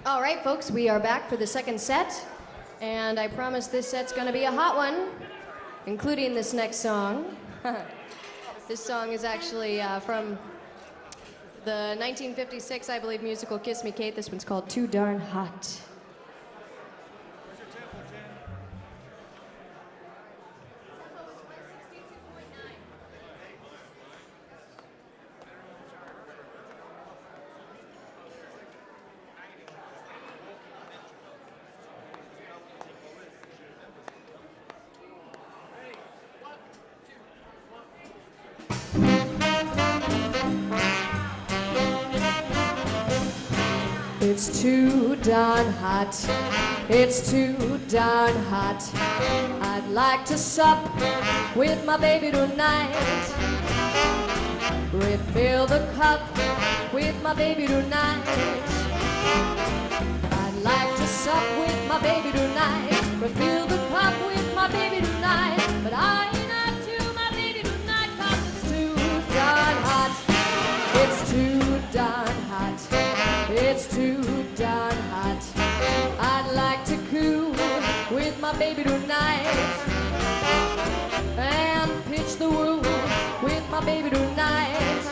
All right, folks, we are back for the second set, and I promise this set's going to be a hot one, including this next song. This song is actually from the 1956, I believe, musical Kiss Me Kate. This one's called Too Darn Hot. It's too darn hot, it's too darn hot. I'd like to sup with my baby tonight. Refill the cup with my baby tonight. I'd like to sup with my baby tonight. Refill the cup with my baby tonight. But I ain't up to my baby tonight, 'cause it's too darn hot. It's too darn hot. It's too darn hot. I'd like to coo with my baby tonight and pitch the woo with my baby tonight.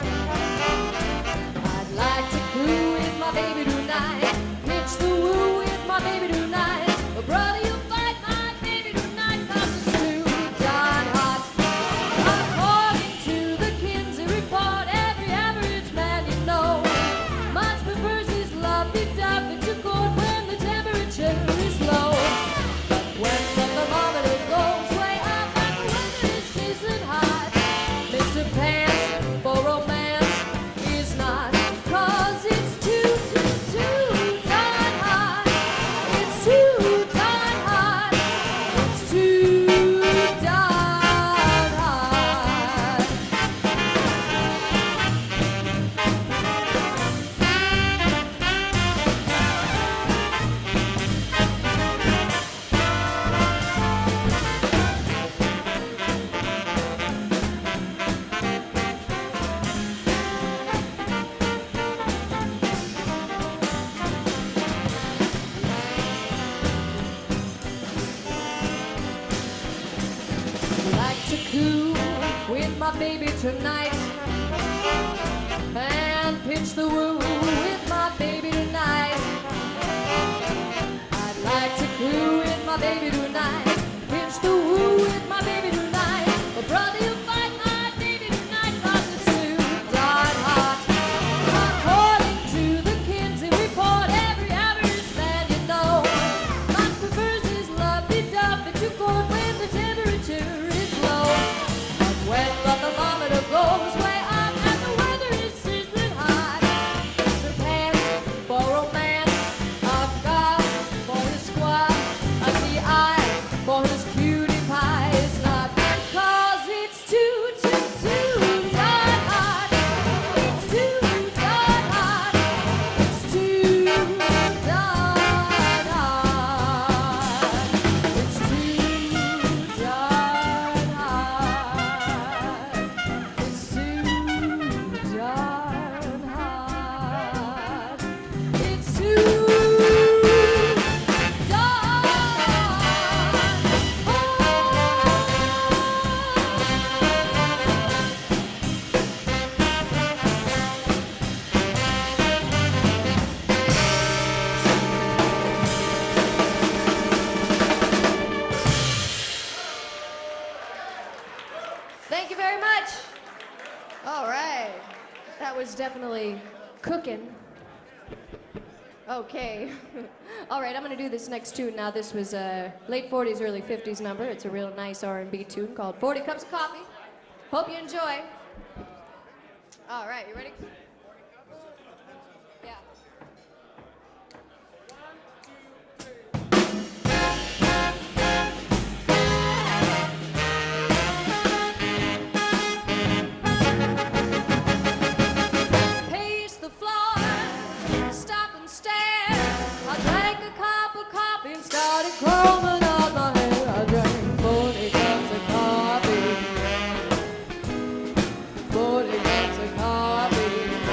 I'd like to coo with my baby tonight, pitch the woo with my baby tonight. But brother, you fight my baby tonight, 'cause it's too darn hot. According to the Kinsey report, every average man you know much prefers his lovey-dovey to cold when the temperature is low. But when the thermometer goes way up and the weather is season hot, Mr. Pants for romance is not, 'cause it's too darn hot. It's too darn hot. It's too darn hot. Like to coo with my baby tonight and pitch the woo with my baby tonight. I'd like to coo with my baby tonight, pitch the woo with my baby tonight. But brother, you fight my baby tonight, 'cause it's too darn hot. According to the Kinsey report, every average man you know much prefers his lovey-dovey to cold when the temperature is low. But when the thermometer goes way up and the weather is sizzling hot, Mr. Pants for romance, I've got for his squad, a CI for his cutie pie. It's not, 'cause it's too darn hot. It's too darn hot. It's too darn hot. It's too darn hot. It's too darn hot. It's too darn hot. Thank you very much. All right. That was definitely cooking. Okay. All right, I'm going to do this next tune now. This was a late 40s, early 50s number. It's a real nice R&B tune called 40 Cups of Coffee. Hope you enjoy. All right, you ready? Yeah. Pace the floor, stop and stare. I drank a cup of coffee and started combing out my hair. I drank 40 cups of coffee. 40 cups of coffee.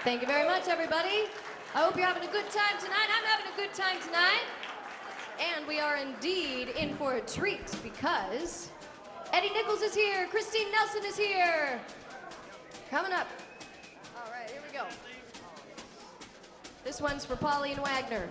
Thank you very much, everybody. I hope you're having a good time tonight. I'm having a good time tonight. And we are indeed in for a treat because Eddie Nichols is here. Christine Nelson is here. Coming up. All right, here we go. This one's for Pauline Wagner.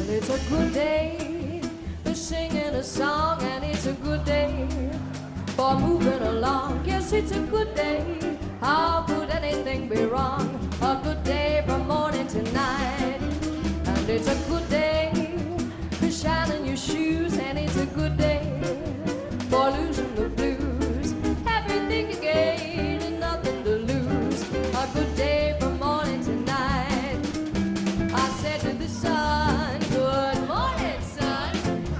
It's a good day for singing a song, and it's a good day for moving along. Yes, it's a good day. How could anything be wrong? A good day from morning to night. And it's a good day for shining your shoes, and it's a good day for losing the blues. Everything to gain and nothing to lose. A good day from morning to night. I said to the sun, good morning, sun.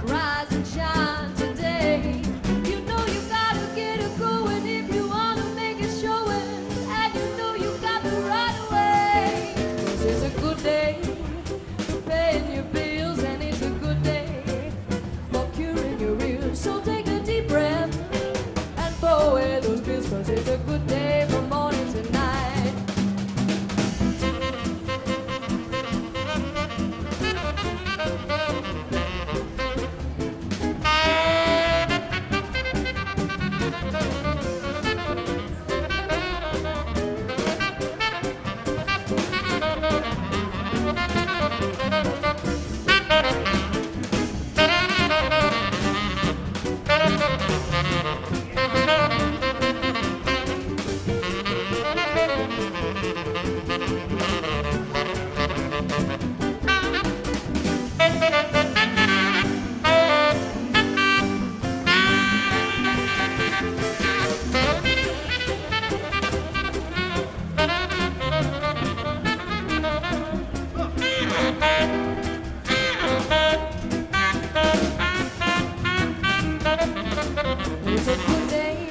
Rise and shine today. You know you gotta get it going if you wanna make it showing. And you know you got to right away. 'Cause it's a good day for paying your bills, and it's a good day for curing your ills. So take a deep breath and throw away those pills, 'cause it's a good day from morning to night. It's a good day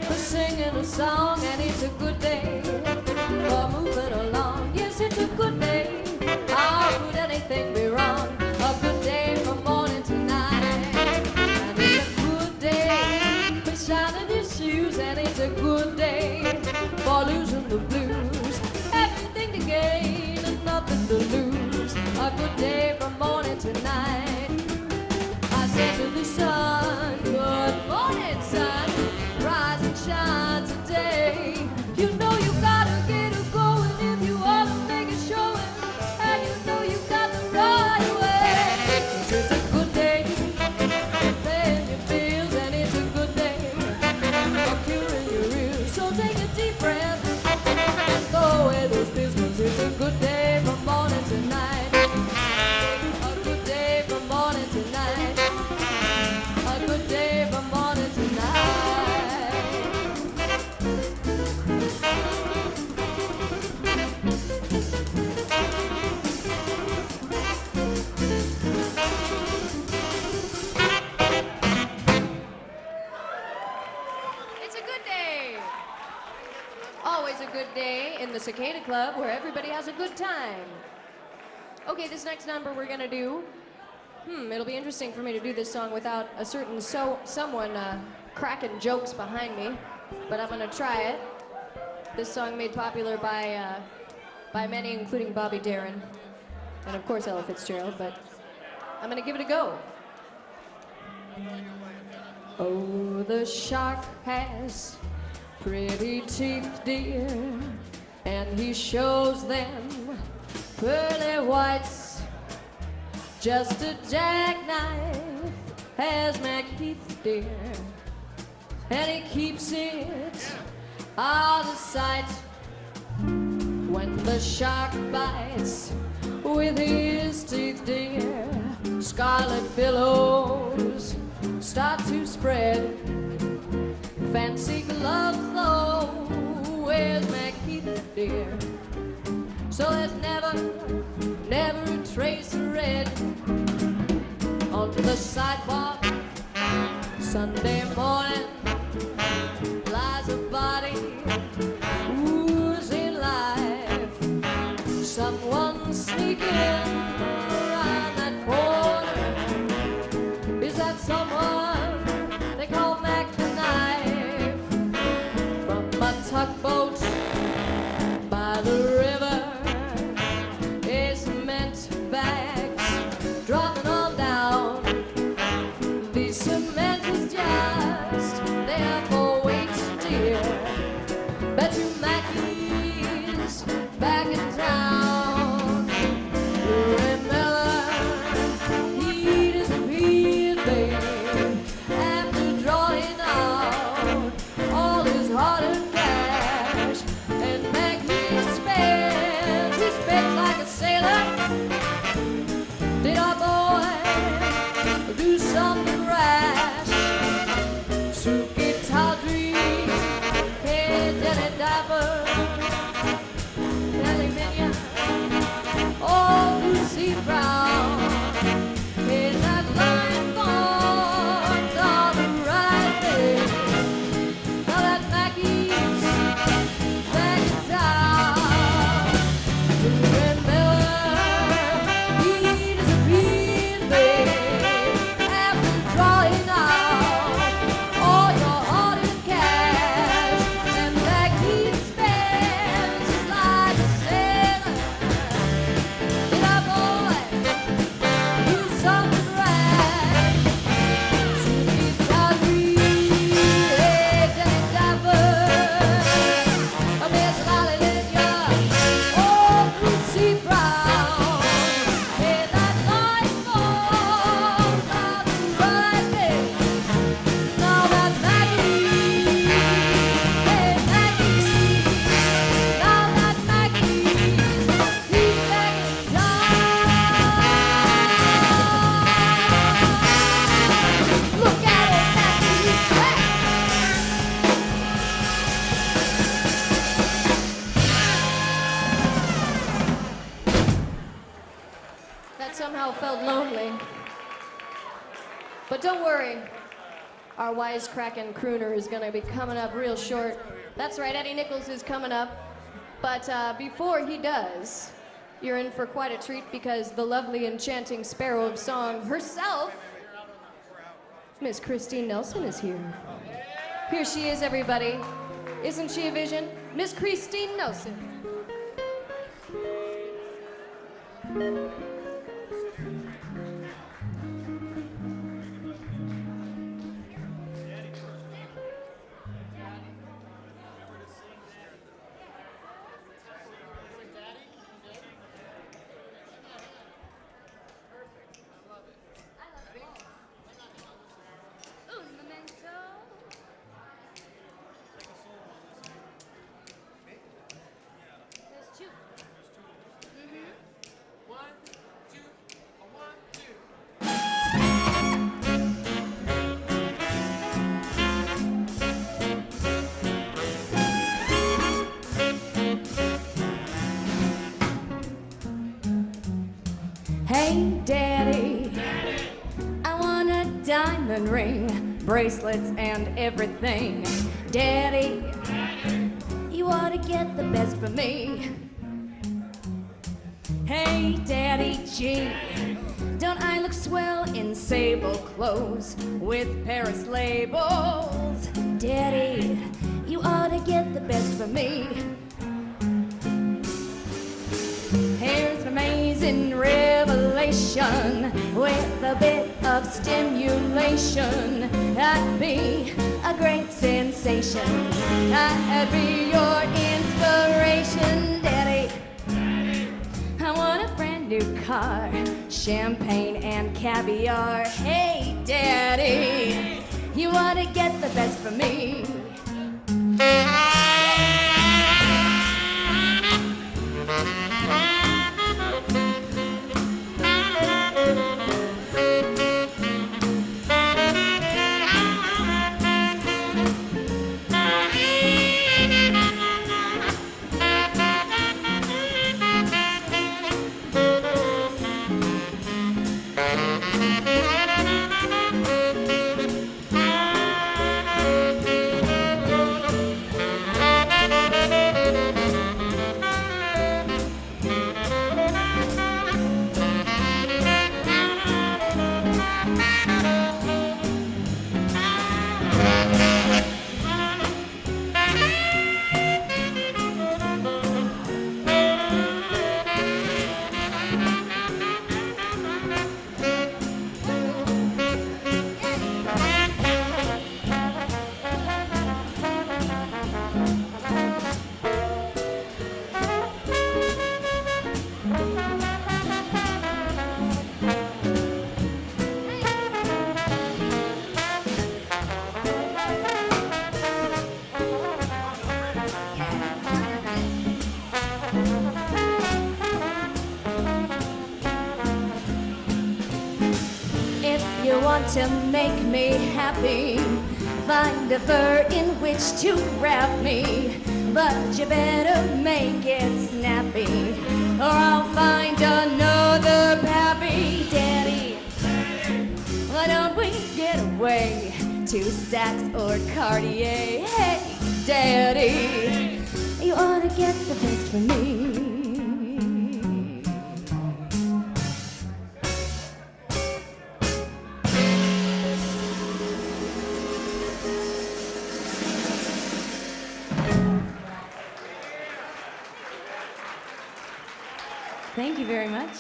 for singing a song, and it's a good day for moving along. Yes, it's a good day. How could anything be wrong? A good day from morning to night. And it's a good day for shining your shoes, and it's a good day for losing the blues. Everything to gain and nothing to lose. A good day from morning to night. I said to the sun, good morning, sun. Rise and shine today. You know you gotta get it going if you wanna make it showing. And you know you got the right away. 'Cause it's a good day for paying your bills, and it's a good day for curing your ills. So take a deep breath and throw away those pills, 'cause it's a good day from morning to night. A good day from morning to night. A good day from morning to night. It's a good day. Always a good day in the Cicada Club, where everybody has a good time. Okay, this next number we're gonna do, it'll be interesting for me to do this song without a certain someone cracking jokes behind me, but I'm gonna try it. This song made popular by many, including Bobby Darin, and of course Ella Fitzgerald, but I'm gonna give it a go. Oh, the shark has pretty teeth, dear, and he shows them pearly whites. Just a jackknife has McKeith, dear, and he keeps it out of sight. When the shark bites with his teeth, dear, scarlet billows start to spread. Fancy gloves, though, where's McKeith, dear? So there's never a trace of red. Onto the sidewalk, Sunday morning, lies a body begin around that corner. Is that someone they call Mac the Knife? From a tugboat by the river, is cement bags dropping on down. The cement is just there for weight, dear. Bet you Mackey's back in town. Remember, he disappeared, babe, after drawing out all his hard-earned cash. And Mackey spent like a sailor. Did our boy do something rash? Cicada, Cant and Dapper, Nelly Minion, oh, Lucy Brown. Is that line formed on the right way? Now that Mackey's back in town. Remember, he disappeared, babe, after drawing out all your hard-earned cash. And Mackey spends his life a sailor. Did our boy do something rash? Cicada, Cant and Dapper, Miss Lolly Lydia, oh, Lucy Brown. Hey, that line falls on the right way. Now that Mackey, hey Mackey, now that Mackey, he's back in town. Look at old Mackey, hey. That somehow felt lonely. But don't worry, our wisecracking crooner is gonna be coming up real short. That's right, Eddie Nichols is coming up. But before he does, you're in for quite a treat because the lovely enchanting sparrow of song herself, Miss Christine Nelson, is here. Here she is, everybody. Isn't she a vision? Miss Christine Nelson. Hey, Daddy, I want a diamond ring, bracelets and everything. Daddy, you ought to get the best for me. Hey, Daddy G, don't I look swell in sable clothes with Paris labels? Daddy, you ought to get the best for me. Here's an amazing revelation with a bit of stimulation. I'd be a great sensation. I'd be your inspiration, Daddy. I want a brand new car, champagne and caviar. Hey, Daddy, you ought to get the best for me. want to make me happy, find a fur in which to wrap me. But you better make it snappy, or I'll find another pappy. Daddy, why don't we get away to Saks or Cartier? Hey, Daddy, you ought to get the best for me. Thank you very much.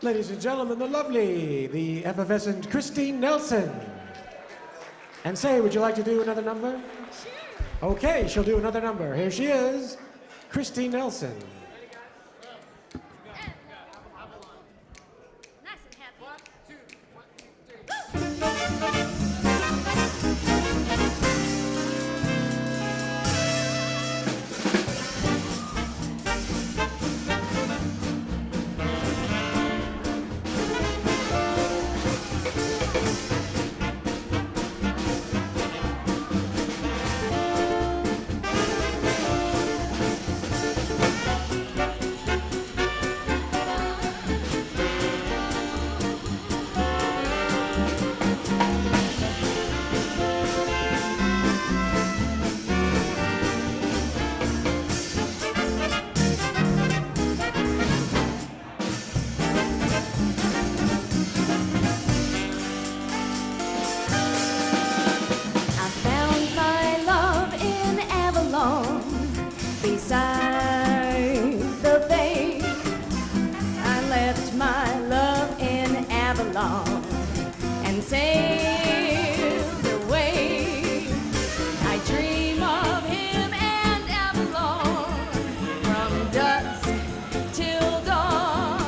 Ladies and gentlemen, the lovely, the effervescent Christine Nelson. And say, would you like to do another number? Sure. Okay, she'll do another number. Here she is, Christine Nelson. Nice and happy. 1, 2, 1, 2, 3. Beside the bay, I left my love in Avalon and sailed away. I dream of him and Avalon from dusk till dawn,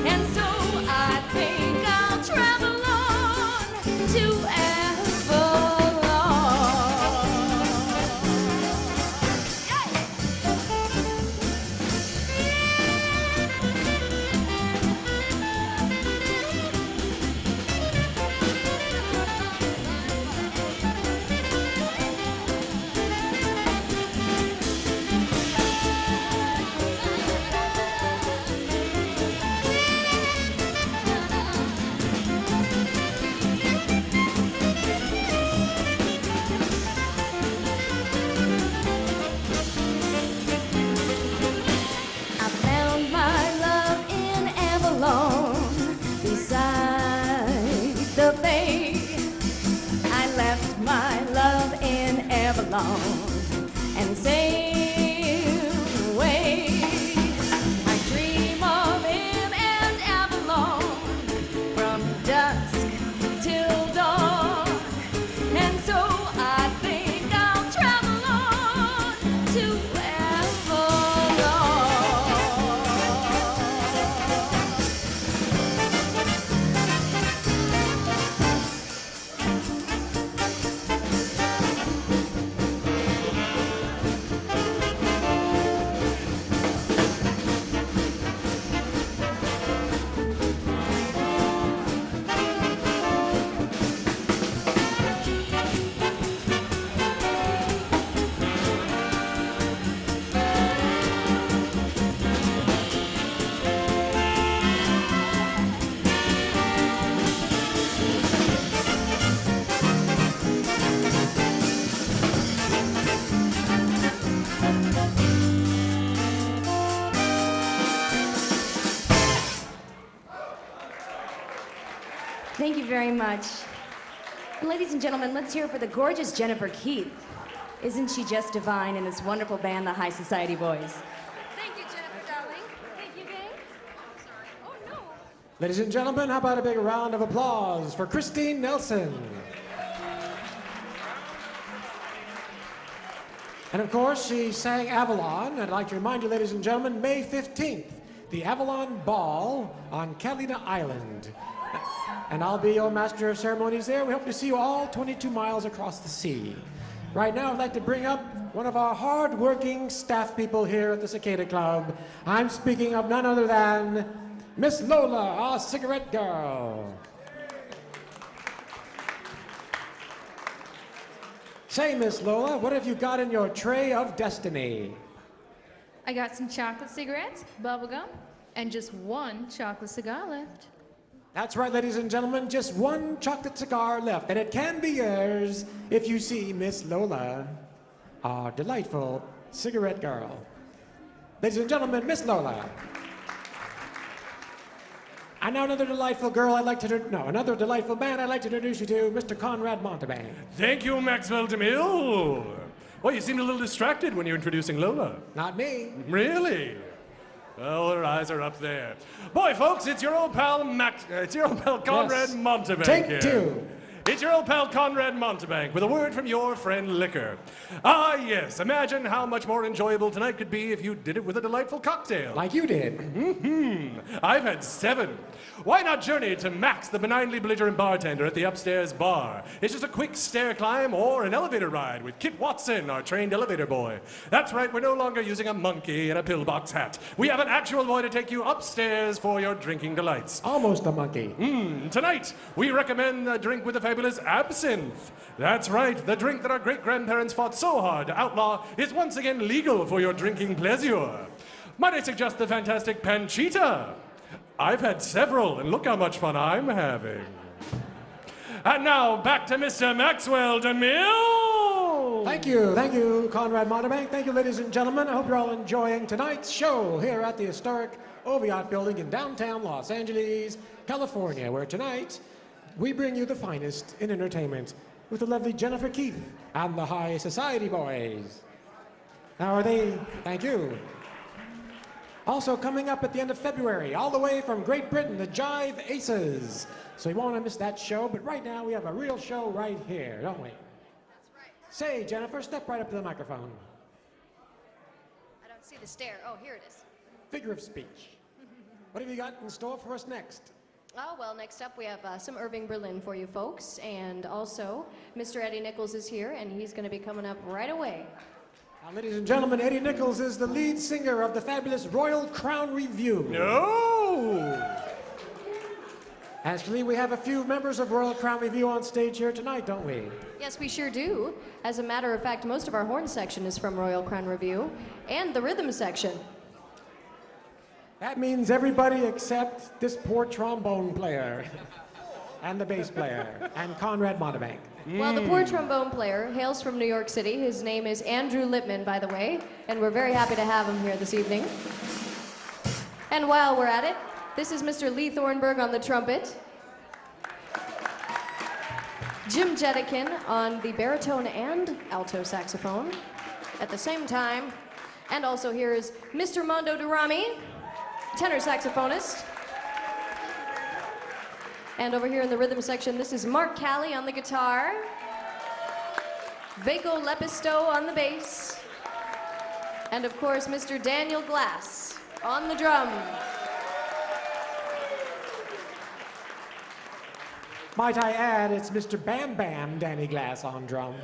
and so I think I'll travel on to Avalon. Beside the bay, I left my love in Avalon and sailed away. I dream of him and Avalon from dusk till dawn, and so I think I'll travel on to Thank you very much. And ladies and gentlemen, let's hear it for the gorgeous Jennifer Keith. Isn't she just divine in this wonderful band, the High Society Boys? Thank you, Jennifer, darling. Thank you, gang. Oh, sorry. Oh, no. Ladies and gentlemen, how about a big round of applause for Christine Nelson? And of course, she sang Avalon. I'd like to remind you, ladies and gentlemen, May 15th, the Avalon Ball on Catalina Island. And I'll be your master of ceremonies there. We hope to see you all 22 miles across the sea. Right now, I'd like to bring up one of our hard-working staff people here at the Cicada Club. I'm speaking of none other than Miss Lola, our cigarette girl. Say, Miss Lola, what have you got in your tray of destiny? I got some chocolate cigarettes, bubble gum, and just one chocolate cigar left. That's right, ladies and gentlemen, just one chocolate cigar left, and it can be yours if you see Miss Lola, our delightful cigarette girl. Ladies and gentlemen, Miss Lola. And now another delightful girl another delightful man I'd like to introduce you to, Mr. Conrad Montebank. Thank you, Maxwell DeMille. Well, you seemed a little distracted when you were introducing Lola. Not me. Really? Well, her eyes are up there. Boy, folks, it's your old pal Conrad Yes. Montebank Take here. two. It's your old pal Conrad Montebank with a word from your friend Liquor. Ah, yes. Imagine how much more enjoyable tonight could be if you did it with a delightful cocktail. Like you did. I've had 7. Why not journey to Max, the benignly belligerent bartender at the upstairs bar? It's just a quick stair climb or an elevator ride with Kit Watson, our trained elevator boy. That's right, we're no longer using a monkey in a pillbox hat. We have an actual boy to take you upstairs for your drinking delights. Almost a monkey. Tonight, we recommend a drink with the fabulous absinthe. That's right, the drink that our great-grandparents fought so hard to outlaw is once again legal for your drinking pleasure. Might I suggest the fantastic Panchita? I've had several, and look how much fun I'm having. And now, back to Mr. Maxwell DeMille. Thank you, Conrad Montebank. Thank you, ladies and gentlemen. I hope you're all enjoying tonight's show here at the historic Oviatt Building in downtown Los Angeles, California, where tonight we bring you the finest in entertainment with the lovely Jennifer Keith and the High Society Boys. Now are they? Thank you. Also coming up at the end of February, all the way from Great Britain, the Jive Aces. So you won't want to miss that show, but right now we have a real show right here, don't we? That's right. Say, Jennifer, step right up to the microphone. I don't see the stair. Oh, here it is. Figure of speech. What have you got in store for us next? Oh, well, next up we have some Irving Berlin for you folks. And also, Mr. Eddie Nichols is here, and he's going to be coming up right away. Now, ladies and gentlemen, Eddie Nichols is the lead singer of the fabulous Royal Crown Review. No! Actually, we have a few members of Royal Crown Review on stage here tonight, don't we? Yes, we sure do. As a matter of fact, most of our horn section is from Royal Crown Review, and the rhythm section. That means everybody except this poor trombone player, and the bass player, and Conrad Montebank. Well, the poor trombone player hails from New York City. His name is Andrew Lippman, by the way, and we're very happy to have him here this evening. And while we're at it, this is Mr. Lee Thornburg on the trumpet, Jim Jetikin on the baritone and alto saxophone at the same time, and also here is Mr. Mondo Durrami, tenor saxophonist. And over here in the rhythm section, this is Mark Callie on the guitar, Vaco Lepisto on the bass, and of course, Mr. Daniel Glass on the drum. Might I add, it's Mr. Bam Bam Danny Glass on drums,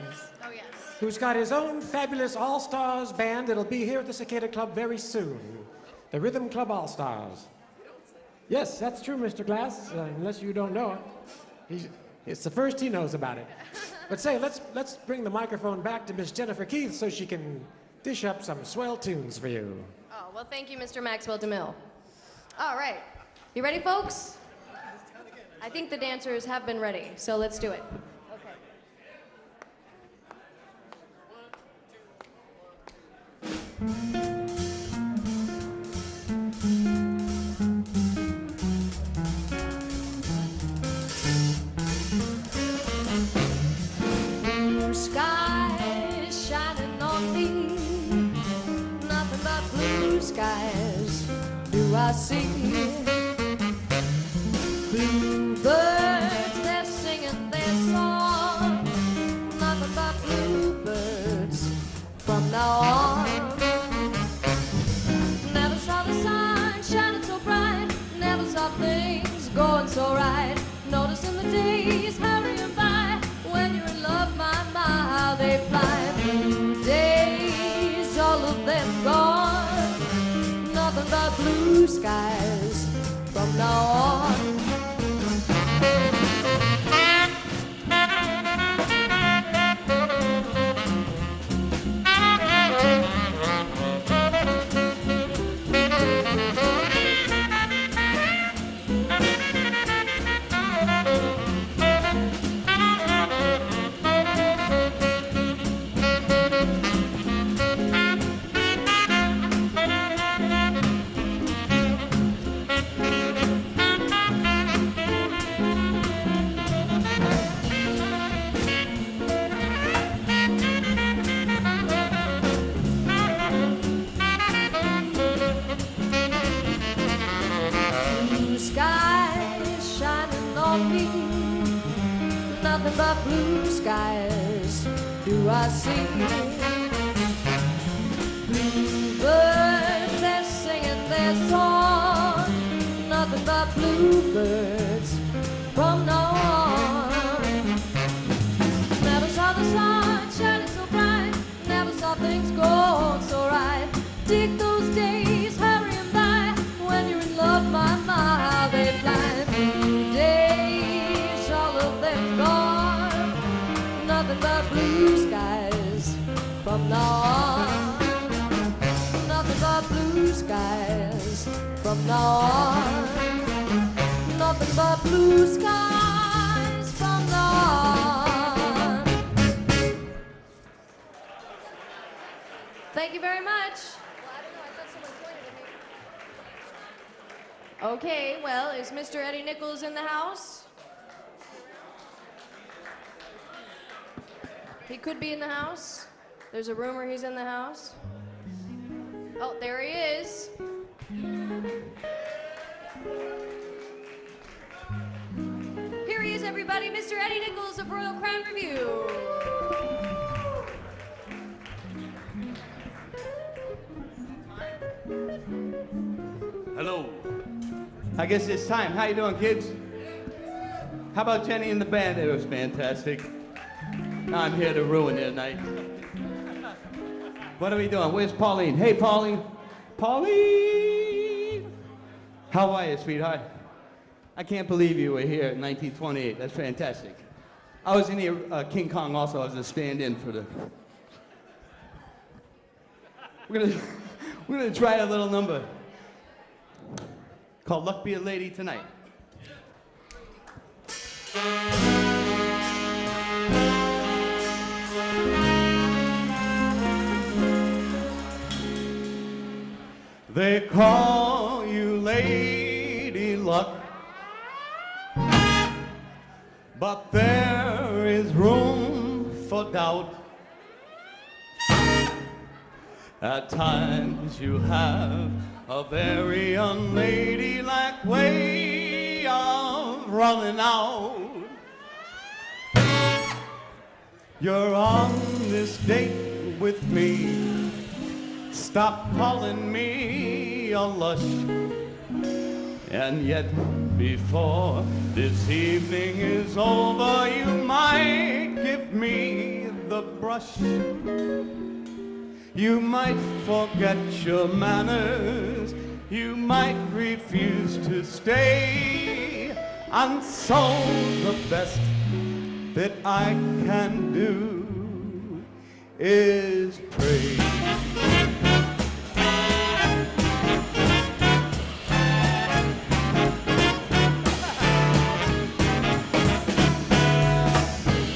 Oh, yes. who's got his own fabulous All-Stars band that'll be here at the Cicada Club very soon. The Rhythm Club All-Stars. Yes, that's true, Mr. Glass, unless you don't know it. It's the first he knows about it. But say, let's bring the microphone back to Miss Jennifer Keith so she can dish up some swell tunes for you. Oh, well, thank you, Mr. Maxwell DeMille. All right. You ready, folks? I think the dancers have been ready, so let's do it. Okay. Blue skies shining on me, nothing but blue skies do I see. Bluebirds, they're singing their song, nothing but bluebirds from now on. Never saw the sun shining so bright, never saw things going so right. Noticing the days hurrying by, when you're in love, my, how they fly. Blue days, all of them gone, nothing but blue skies from now on. Nothing but blue skies do I see. Bluebirds, they're singing their song. Nothing but bluebirds from now on. Never saw the sun shining so bright. Never saw things go so right. Dig those days hurrying by. When you're in love, my how they fly. Blue days, all of them gone. Nothing but blue skies from now on. Nothing but blue skies from now on. Nothing but blue skies from now on. Thank you very much. Okay, well, is Mr. Eddie Nichols in the house? He could be in the house. There's a rumor he's in the house. Oh, there he is. Here he is, everybody, Mr. Eddie Nichols of Royal Crown Review. Hello. I guess it's time. How you doing, kids? How about Jenny and the band? It was fantastic. I'm here to ruin their night. What are we doing? Where's Pauline? Hey, Pauline. Pauline! How are you, sweetheart? I can't believe you were here in 1928. That's fantastic. I was in here, King Kong also. I was a stand-in for the... We're gonna try a little number called Luck Be a Lady Tonight. They call you Lady Luck, but there is room for doubt. At times you have a very unladylike way of running out. You're on this date with me. Stop calling me a lush. And yet before this evening is over, you might give me the brush. You might forget your manners, you might refuse to stay, and so the best that I can do is pray.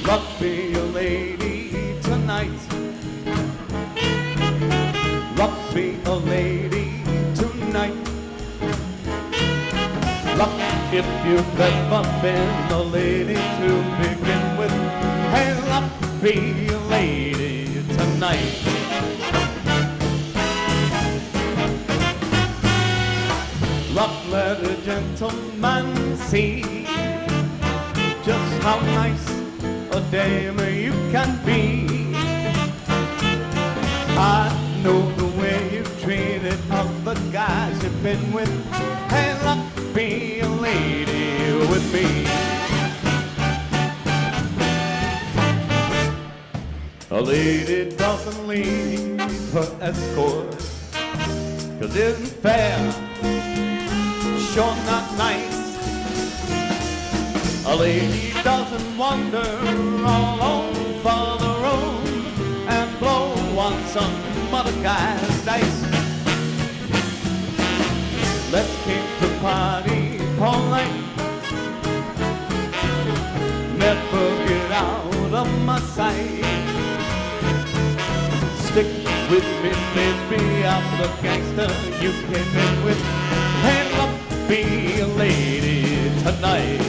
Luck be a lady tonight. Luck be a lady tonight. Luck if you've ever been a lady to begin with. Hey, luck be a lady tonight. Luck let a gentleman see just how nice a dame you can be. I know the way you've treated other guys you've been with. Hey, luck be a lady with me. A lady doesn't leave her escort, 'cause it isn't fair, sure not nice. A lady doesn't wander all over the room and blow on some other guy's dice. Let's keep the party polite. Never get out of my sight. Stick with me, baby, I'm the gangster you came in with. Hand up, be a lady tonight.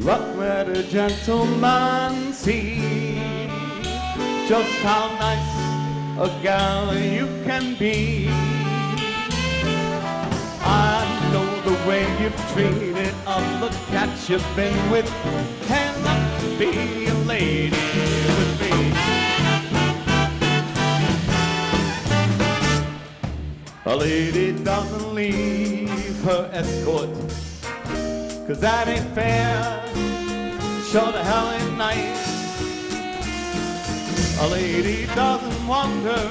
Look where the gentleman see just how nice a gal you can be. I know the way you've treated other cats you've been with. Hand up, be a lady with me. A lady doesn't leave her escort, 'cause that ain't fair, sure the hell ain't nice. A lady doesn't wander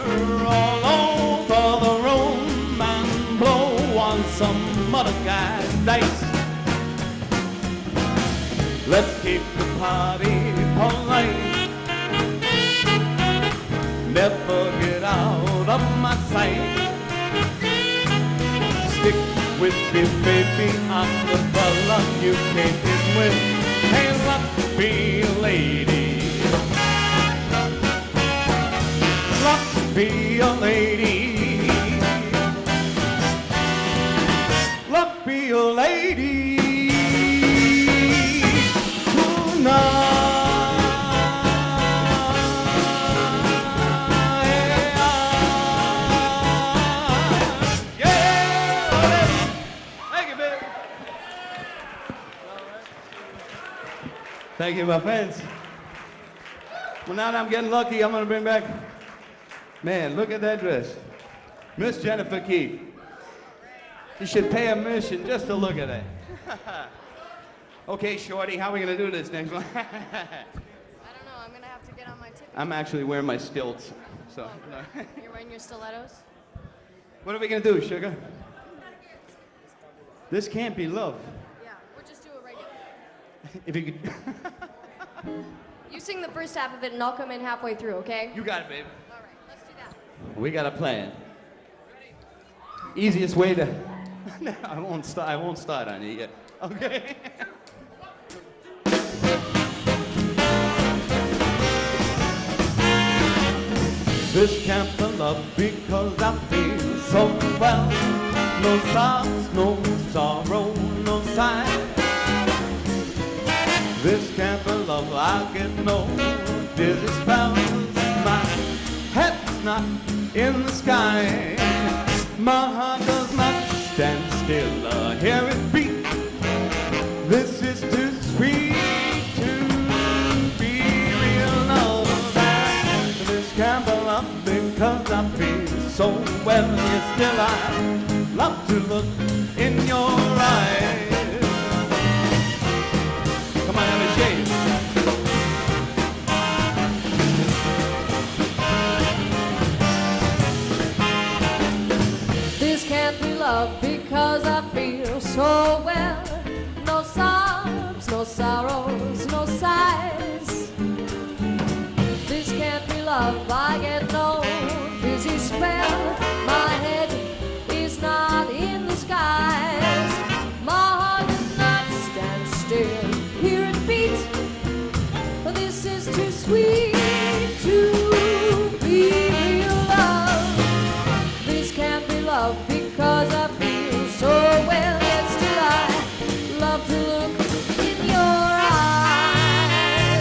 all over the room and blow on some other guy's dice. Let's keep the party polite. Never get out of my sight. Stick with me, baby, I'm the fella you came in with. Hands up, be a lady. Love to be a lady. Love to be a lady tonight. Thank you, my friends. Well, now that I'm getting lucky, I'm going to bring back, man, look at that dress. Miss Jennifer Keith. You should pay admission just to look at that. Okay, Shorty, how are we going to do this next one? I don't know. I'm going to have to get on my tippy. I'm actually wearing my stilts. So. You're wearing your stilettos? What are we going to do, sugar? This can't be love. Yeah, we'll just do a regular. If you could. You sing the first half of it and I'll come in halfway through, okay? You got it, babe. All right, let's do that. We got a plan. Easiest way to. I won't start on you yet. Okay. This can't be love because I feel so well. No sobs, no sorrow, no sighs. This can't be love, I get no dizzy spells. My head's not in the sky. My heart does not stand still, I hear it beat. This is too sweet to be real love. This can't be love because I feel so well. Yet still I love to look in your eyes. Come on, have a shave. This can't be love because I feel so well. No sobs, no sorrows, no sighs. This can't be love, I get no dizzy spell. My head is not in the skies. My heart does not stand still. Hear it beat. This is too sweet to be real love. This can't be love because I feel so well. Yet still I love to look in your eyes.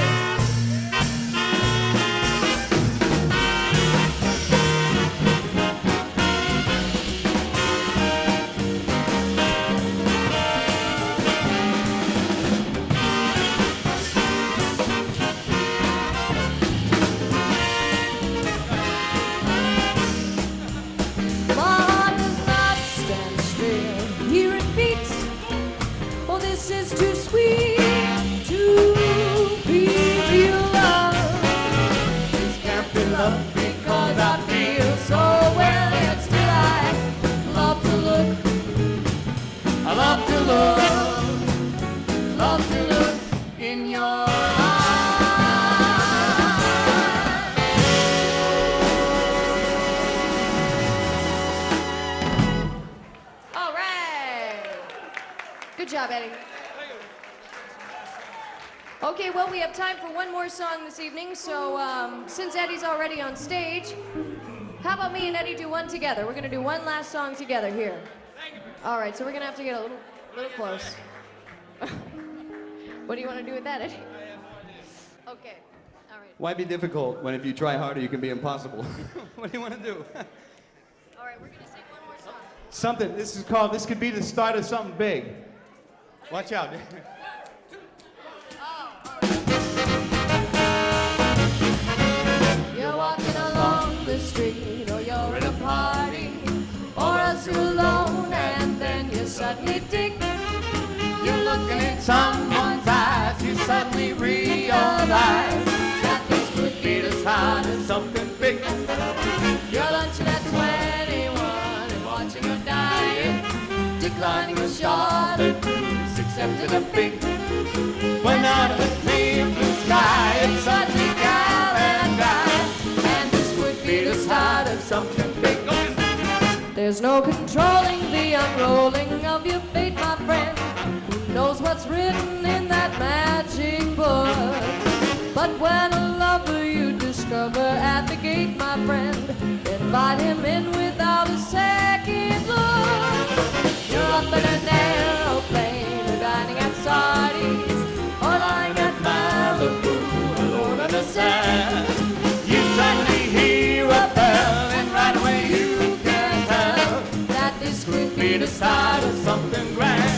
job, Eddie. Okay, well, we have time for one more song this evening, so since Eddie's already on stage, how about me and Eddie do one together? We're gonna do one last song together here. All right, so we're gonna have to get a little close. What do you want to do with that, Eddie? Okay, all right. Why be difficult when if you try harder you can be impossible? What do you want to do? All right, we're gonna sing one more song. Something, this could be the start of something big. Watch out. You're walking along the street, or you're at a party, or else you're alone, and then you suddenly dig. You're looking in someone's eyes, you suddenly realize that this could be the start of something big. You're lunching at 21 and watching her diet, declining a shot or two, accepting a fig. When out of the clear blue sky, it's suddenly gal and guy, and this would be the start of something big. There's no controlling the unrolling of your fate, my friend. Who knows what's written in that magic book? But when a lover you discover at the gate, my friend, invite him in without a second look. You're up in an aeroplane, or dining at Sardi's, or lying at Malibu, alone on the sand. You suddenly hear a bell, and right away you can tell That this could be the start of something grand.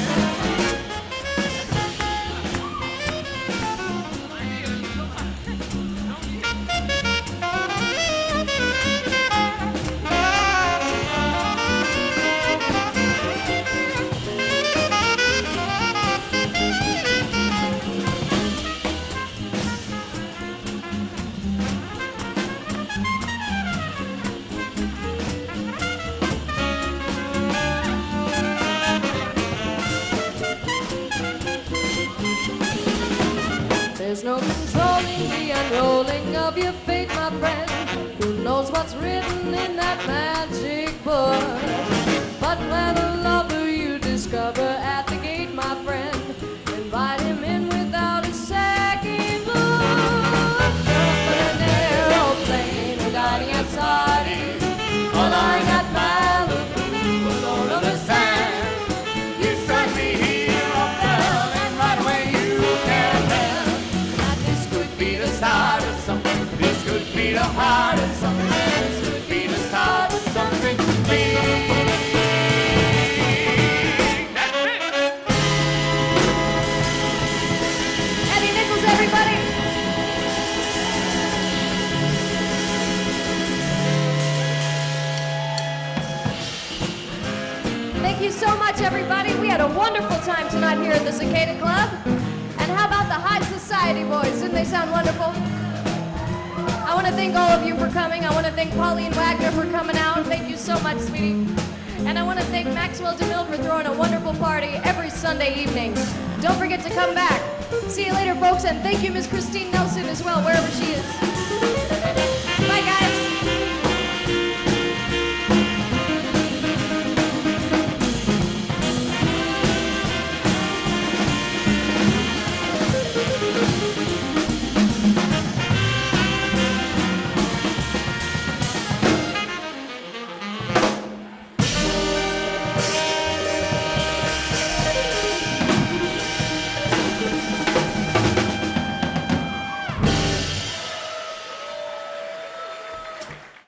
There's no controlling the unrolling of your fate, my friend. Who knows what's written in that magic book? But when a lover you discover at the gate, my friend, invite him in without a second look. You're up in an aeroplane, or dining at Sardi's, or lying at Malibu, alone on the sand. You suddenly hear a bell, and right away you can tell This could be the start of something. This could be the heart of something. This could be the start of something big. That's it. Eddie Nichols, everybody. Thank you so much, everybody. We had a wonderful time tonight here at the Cicada Club. And how about the High Society boys? Didn't they sound wonderful? I want to thank all of you for coming. I want to thank Pauline Wagner for coming out. Thank you so much, sweetie. And I want to thank Maxwell DeMille for throwing a wonderful party every Sunday evening. Don't forget to come back. See you later, folks, and thank you, Miss Christine Nelson, as well, wherever she is.